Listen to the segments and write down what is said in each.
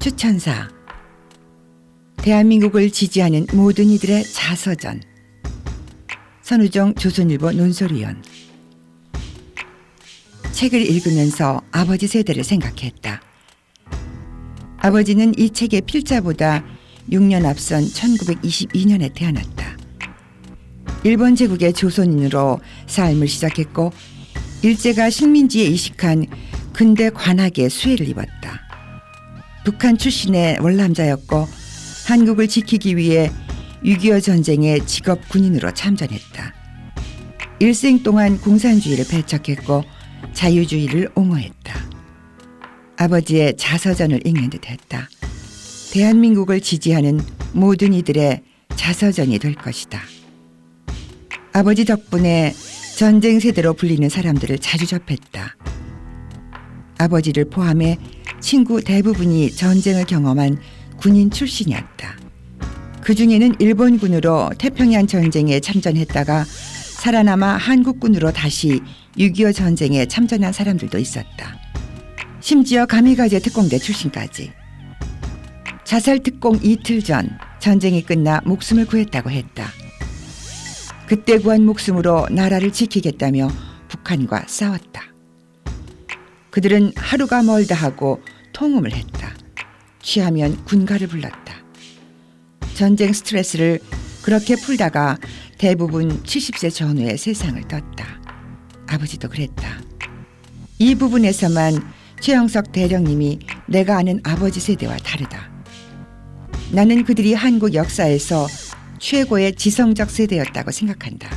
추천사. 대한민국을 지지하는 모든 이들의 자서전. 선우정 조선일보 논설위원. 책을 읽으면서 아버지 세대를 생각했다. 아버지는 이 책의 필자보다 6년 앞선 1922년에 태어났다. 일본 제국의 조선인으로 삶을 시작했고 일제가 식민지에 이식한 근대 관학의 수혜를 입었다. 북한 출신의 월남자였고 한국을 지키기 위해 6.25 전쟁에 직업 군인으로 참전했다. 일생 동안 공산주의를 배척했고 자유주의를 옹호했다. 아버지의 자서전을 읽는 듯했다. 대한민국을 지지하는 모든 이들의 자서전이 될 것이다. 아버지 덕분에 전쟁 세대로 불리는 사람들을 자주 접했다. 아버지를 포함해 친구 대부분이 전쟁을 경험한 군인 출신이었다. 그중에는 일본군으로 태평양 전쟁에 참전했다가 살아남아 한국군으로 다시 6.25 전쟁에 참전한 사람들도 있었다. 심지어 가미가제 특공대 출신까지. 자살 특공 이틀 전 전쟁이 끝나 목숨을 구했다고 했다. 그때 구한 목숨으로 나라를 지키겠다며 북한과 싸웠다. 그들은 하루가 멀다 하고 통음을 했다. 취하면 군가를 불렀다. 전쟁 스트레스를 그렇게 풀다가 대부분 70세 전후에 세상을 떴다. 아버지도 그랬다. 이 부분에서만 최영석 대령님이 내가 아는 아버지 세대와 다르다. 나는 그들이 한국 역사에서 최고의 지성적 세대였다고 생각한다.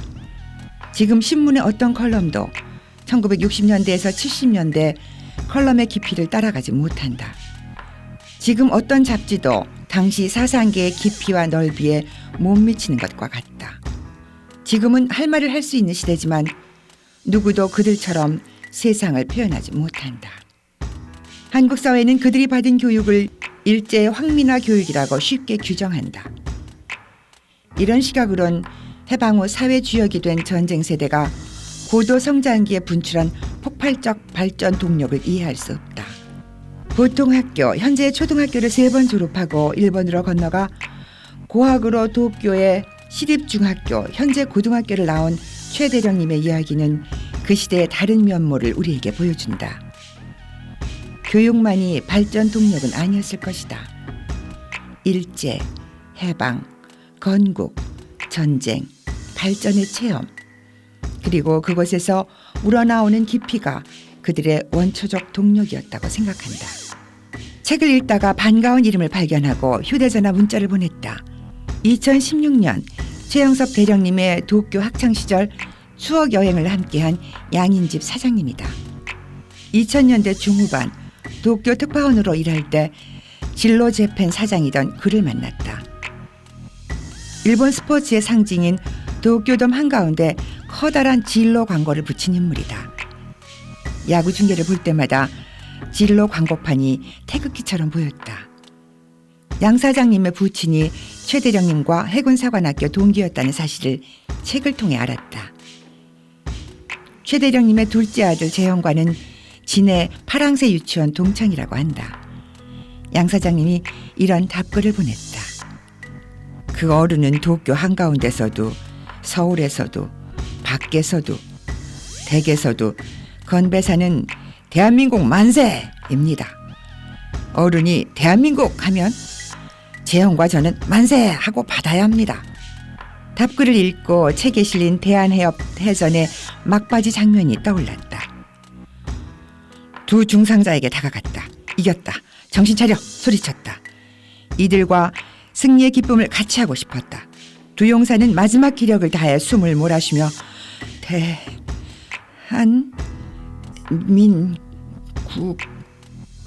지금 신문의 어떤 컬럼도 1960년대에서 70년대 컬럼의 깊이를 따라가지 못한다. 지금 어떤 잡지도 당시 사상계의 깊이와 넓이에 못 미치는 것과 같다. 지금은 할 말을 할 수 있는 시대지만 누구도 그들처럼 세상을 표현하지 못한다. 한국 사회는 그들이 받은 교육을 일제의 황민화 교육이라고 쉽게 규정한다. 이런 시각으론 해방 후 사회 주역이 된 전쟁 세대가 고도 성장기에 분출한 폭발적 발전 동력을 이해할 수 없다. 보통학교, 현재 초등학교를 3번 졸업하고 일본으로 건너가 고학으로 도쿄의 시립중학교, 현재 고등학교를 나온 최 대령님의 이야기는 그 시대의 다른 면모를 우리에게 보여준다. 교육만이 발전 동력은 아니었을 것이다. 일제, 해방, 건국, 전쟁, 발전의 체험, 그리고 그곳에서 우러나오는 깊이가 그들의 원초적 동력이었다고 생각한다. 책을 읽다가 반가운 이름을 발견하고 휴대전화 문자를 보냈다. 2016년 최영섭 대령님의 도쿄 학창시절 추억 여행을 함께한 양인집 사장님이다. 2000년대 중후반 도쿄 특파원으로 일할 때 진로 재팬 사장이던 그를 만났다. 일본 스포츠의 상징인 도쿄돔 한가운데 커다란 진로 광고를 붙인 인물이다. 야구 중계를 볼 때마다 진로 광고판이 태극기처럼 보였다. 양 사장님의 부친이 최 대령님과 해군사관학교 동기였다는 사실을 책을 통해 알았다. 최 대령님의 둘째 아들 재형과는 진해 파랑새 유치원 동창이라고 한다. 양 사장님이 이런 답글을 보냈다. 그 어른은 도쿄 한가운데서도 서울에서도 밖에서도 댁에서도 건배사는 대한민국 만세입니다. 어른이 대한민국 하면 재형과 저는 만세 하고 받아야 합니다. 답글을 읽고 책에 실린 대한해협 해전의 막바지 장면이 떠올랐다. 두 중상자에게 다가갔다. 이겼다. 정신 차려 소리쳤다. 이들과 승리의 기쁨을 같이 하고 싶었다. 두 용사는 마지막 기력을 다해 숨을 몰아쉬며 대한민국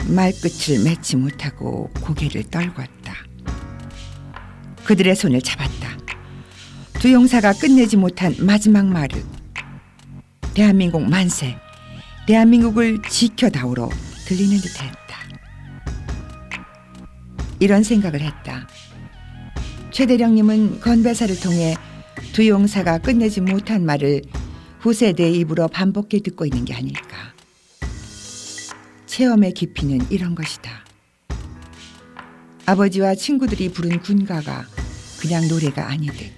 말끝을 맺지 못하고 고개를 떨궜다. 그들의 손을 잡았다. 두 용사가 끝내지 못한 마지막 말을 대한민국 만세, 대한민국을 지켜다오로 들리는 듯했다. 이런 생각을 했다. 최 대령님은 건배사를 통해 두 용사가 끝내지 못한 말을 후세대의 입으로 반복해 듣고 있는 게 아닐까. 체험의 깊이는 이런 것이다. 아버지와 친구들이 부른 군가가 그냥 노래가 아니듯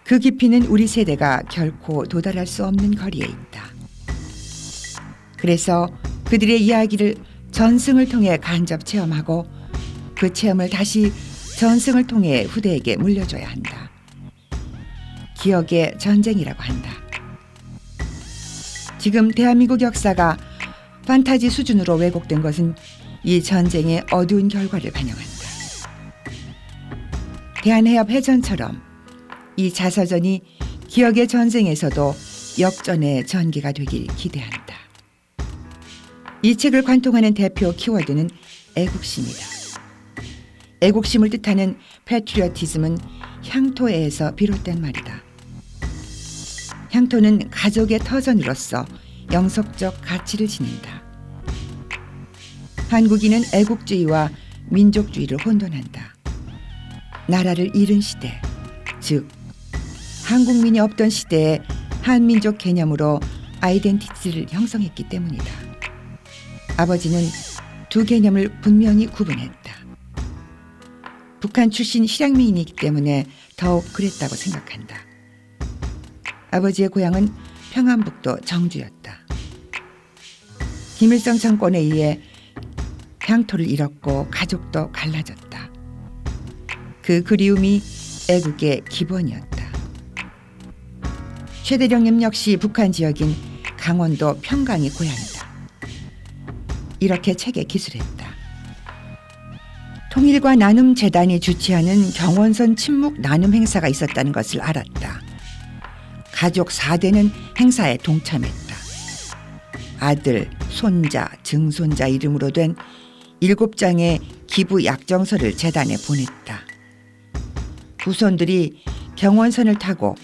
그 깊이는 우리 세대가 결코 도달할 수 없는 거리에 있다. 그래서 그들의 이야기를 전승을 통해 간접 체험하고 그 체험을 다시 전승을 통해 후대에게 물려줘야 한다. 기억의 전쟁이라고 한다. 지금 대한민국 역사가 판타지 수준으로 왜곡된 것은 이 전쟁의 어두운 결과를 반영한다. 대한해협 해전처럼 이 자서전이 기억의 전쟁에서도 역전의 전기가 되길 기대한다. 이 책을 관통하는 대표 키워드는 애국심이다. 애국심을 뜻하는 패트리어티즘은 향토에서 비롯된 말이다. 향토는 가족의 터전으로서 영속적 가치를 지닌다. 한국인은 애국주의와 민족주의를 혼돈한다. 나라를 잃은 시대, 즉 한국민이 없던 시대에 한민족 개념으로 아이덴티티를 형성했기 때문이다. 아버지는 두 개념을 분명히 구분했다. 북한 출신 실향민이기 때문에 더욱 그랬다고 생각한다. 아버지의 고향은 평안북도 정주였다. 김일성 정권에 의해 향토를 잃었고 가족도 갈라졌다. 그 그리움이 애국의 기본이었다. 최대령님 역시 북한 지역인 강원도 평강이 고향이다. 이렇게 책에 기술했다. 통일과 나눔 재단이 주최하는 경원선 침묵 나눔 행사가 있었다는 것을 알았다. 가족 4대는 행사에 동참했다. 아들, 손자, 증손자 이름으로 된 7장의 기부 약정서를 재단에 보냈다. 후손들이 경원선을 타고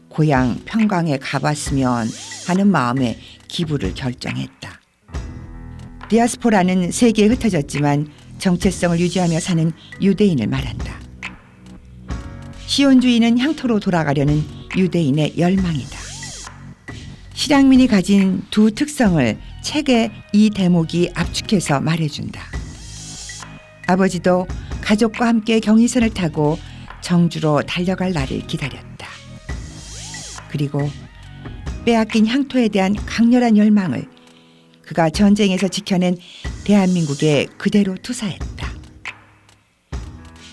고향 평강에 가봤으면 하는 마음에 기부를 결정했다. 디아스포라는 세계에 흩어졌지만 정체성을 유지하며 사는 유대인을 말한다. 시온주의는 향토로 돌아가려는 유대인의 열망이다. 실향민이 가진 두 특성을 책의 이 대목이 압축해서 말해준다. 아버지도 가족과 함께 경의선을 타고 정주로 달려갈 날을 기다렸다. 그리고 빼앗긴 향토에 대한 강렬한 열망을 그가 전쟁에서 지켜낸 대한민국에 그대로 투사했다.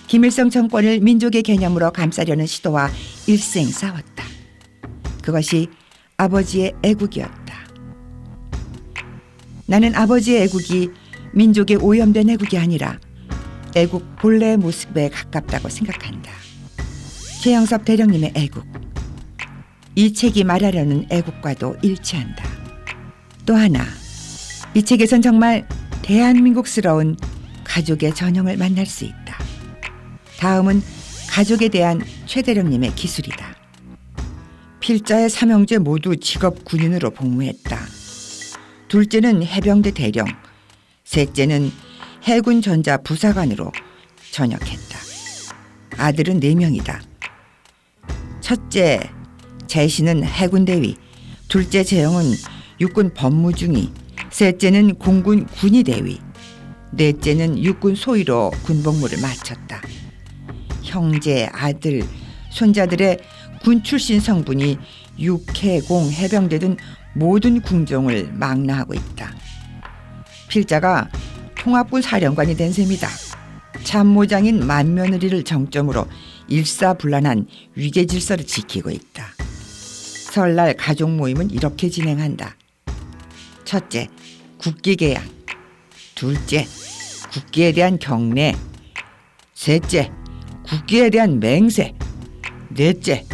김일성 정권을 민족의 개념으로 감싸려는 시도와 일생 싸웠다. 그것이 아버지의 애국이었다. 나는 아버지의 애국이 민족의 오염된 애국이 아니라 애국 본래의 모습에 가깝다고 생각한다. 최영섭 대령님의 애국, 이 책이 말하려는 애국과도 일치한다. 또 하나, 이 책에선 정말 대한민국스러운 가족의 전형을 만날 수 있다. 다음은 가족에 대한 최대령님의 기술이다. 필자의 3형제 모두 직업 군인으로 복무했다. 둘째는 해병대 대령, 셋째는 해군 전자 부사관으로 전역했다. 아들은 4명이다. 첫째 재신은 해군 대위, 둘째 재영은 육군 법무중위, 셋째는 공군 군의 대위, 넷째는 육군 소위로 군복무를 마쳤다. 형제, 아들, 손자들의 군 출신 성분이 육해공 해병대 등 모든 궁정을 망라하고 있다. 필자가 통합군 사령관이 된 셈이다. 참모장인 만며느리를 정점으로 일사불란한 위계 질서를 지키고 있다. 설날 가족 모임은 이렇게 진행한다. 첫째, 국기개양. 둘째, 국기에 대한 경례. 셋째, 국기에 대한 맹세. 넷째,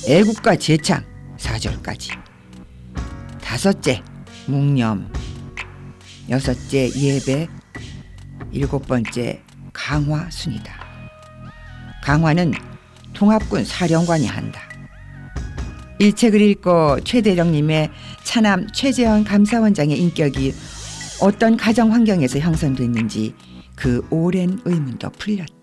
애국가 제창 4절까지. 다섯째, 묵념. 여섯째, 예배. 일곱 번째, 강화 순이다. 강화는 통합군 사령관이 한다. 이 책을 읽고 최대령님의 차남 최재현 감사원장의 인격이 어떤 가정 환경에서 형성됐는지 그 오랜 의문도 풀렸다.